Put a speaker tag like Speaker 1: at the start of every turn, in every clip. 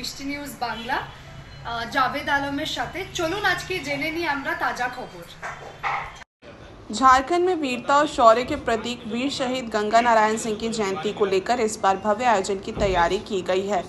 Speaker 1: মিষ্টি নিউজ বাংলা। জাভেদ আলমের সাথে চলুন আজকে জেনে নিই আমরা ताजा खबर।
Speaker 2: झारखंड में वीरता और शौर्य के प्रतीक वीर शहीद गंगा नारायण सिंह की जयंती को लेकर इस बार भव्य आयोजन की तैयारी की गई है।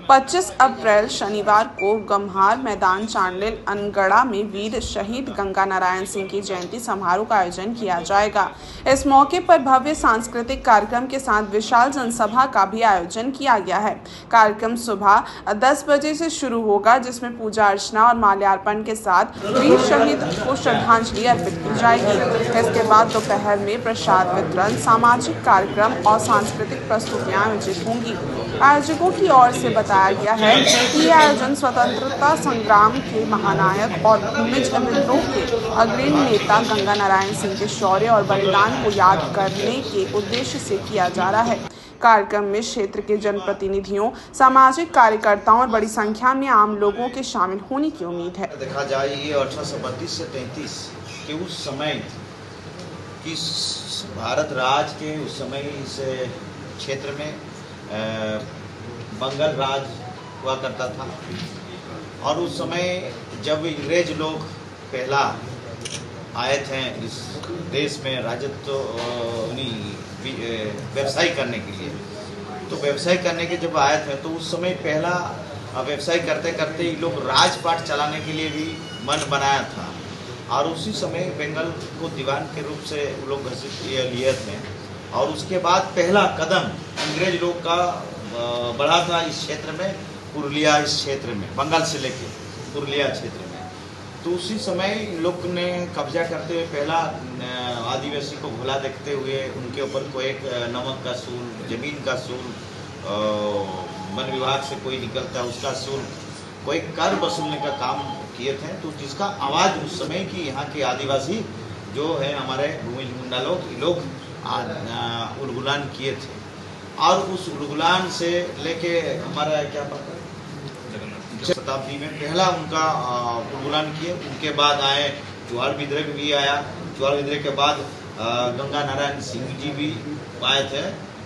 Speaker 2: 25 अप्रैल शनिवार को गम्हार मैदान चांडिल अनगढ़ा में वीर शहीद गंगा नारायण सिंह की जयंती समारोह का आयोजन किया जाएगा। इस मौके पर भव्य सांस्कृतिक कार्यक्रम के साथ विशाल जनसभा का भी आयोजन किया गया है। कार्यक्रम सुबह 10 बजे से शुरू होगा, जिसमें पूजा अर्चना और माल्यार्पण के साथ वीर शहीद को श्रद्धांजलि अर्पित की जाएगी। इसके बाद दोपहर में प्रसाद वितरण, सामाजिक कार्यक्रम और सांस्कृतिक प्रस्तुतियां आयोजित होंगी। आयोजकों की ओर से बताया गया है कि यह आयोजन स्वतंत्रता संग्राम के महानायक और भूमिज विद्रोह के अग्रणी नेता गंगा नारायण सिंह के शौर्य और बलिदान को याद करने के उद्देश्य से किया जा रहा है। कार्यक्रम में क्षेत्र के जनप्रतिनिधियों, सामाजिक कार्यकर्ताओं और बड़ी संख्या में आम लोगों के शामिल होने की उम्मीद है।
Speaker 3: देखा जाए ये 1832 से 33 के उस समय कि भारत राज के उस समय इस क्षेत्र में बंगाल राज हुआ करता था, और उस समय जब अंग्रेज लोग पहला आए थे इस देश में राजत्व व्यवसाय करने के लिए, तो व्यवसाय करने के जब आए थे तो उस समय पहला व्यवसाय करते करते ये लोग राजपाट चलाने के लिए भी मन बनाया था, और उसी समय बंगाल को दीवान के रूप से वो लोग घोषित लिए थे। और उसके बाद पहला कदम अंग्रेज लोग का बढ़ा था इस क्षेत्र में, पुरुलिया इस क्षेत्र में, बंगाल से लेके पुरुलिया क्षेत्र में। तो उसी समय इन लोग ने कब्जा करते हुए पहला आदिवासी को भुला देखते हुए उनके ऊपर कोई एक नमक का शुल्क, जमीन का शुल्क, वन विभाग से कोई निकलता है उसका शुल्क, कोई कर वसूलने का काम किए थे। तो जिसका आवाज़ उस समय की यहाँ के आदिवासी जो है हमारे भूमिज मुंडा लोग उलगुलान किए थे, और उस उलगुलान से लेके हमारा क्या पता शताब्दी में पहला उनका उलगुलान किए। उनके बाद आए चुहार विद्रोह भी आया। चुहार विद्रोह के बाद गंगा नारायण सिंह जी भी आए थे,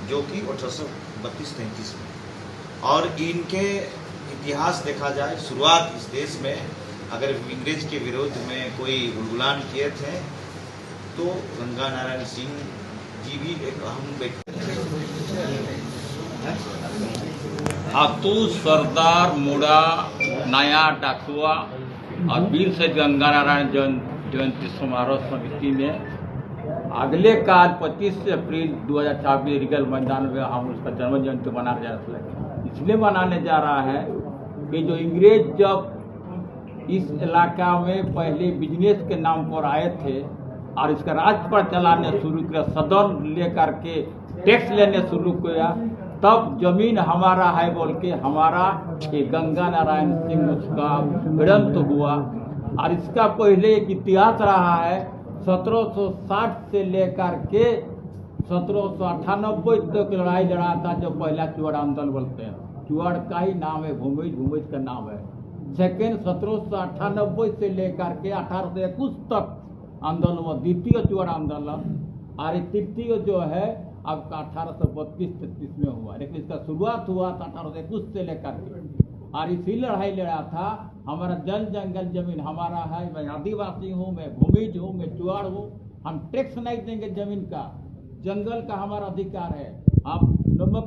Speaker 3: जो कि 1832-33 में। और इनके इतिहास देखा जाए, शुरुआत इस देश में अगर अंग्रेज के विरोध में कोई उलगुलान किए थे तो गंगा नारायण सिंह जी भी एक अहम व्यक्ति।
Speaker 4: अतु सरदार मुड़ा नया डाकुआ और वीर शहीद गंगा नारायण जयंती समारोह समिति ने अगले काल 25 अप्रैल 2024 रिगल मैदान में हम उसका जन्म जयंती मनाने जा रहे हैं। इसलिए मनाने जा रहा है कि जो अंग्रेज जब इस इलाका में पहले बिजनेस के नाम पर आए थे और इसका राज पर चलाने शुरू किया, सदन लेकर के टैक्स लेने शुरू किया, तब जमीन हमारा है बोल के हमारा ये गंगा नारायण सिंह उसका भिड़ंत हुआ। और इसका पहले एक इतिहास रहा है 1760 से लेकर के 1798 तक लड़ाई लड़ा था, जो पहला चुआड़ आंदोलन बोलते हैं। चुआड़ का ही नाम है, भूमिज का नाम है। सेकेंड 1798 से लेकर के 1821 तक आंदोलन हुआ, द्वितीय चुआड़ आंदोलन, और तृतीय जो है आपका 1832-33 में हुआ। लेकिन इसका शुरुआत हुआ था 1821 से लेकर के, और इसी लड़ाई लड़ा था हमारा जल जंगल जमीन हमारा है, मैं आदिवासी हूँ, मैं भूमिज हूँ, मैं चुआड़ हूँ, हम टैक्स नहीं देंगे, जमीन का जंगल का हमारा अधिकार है। आप नमक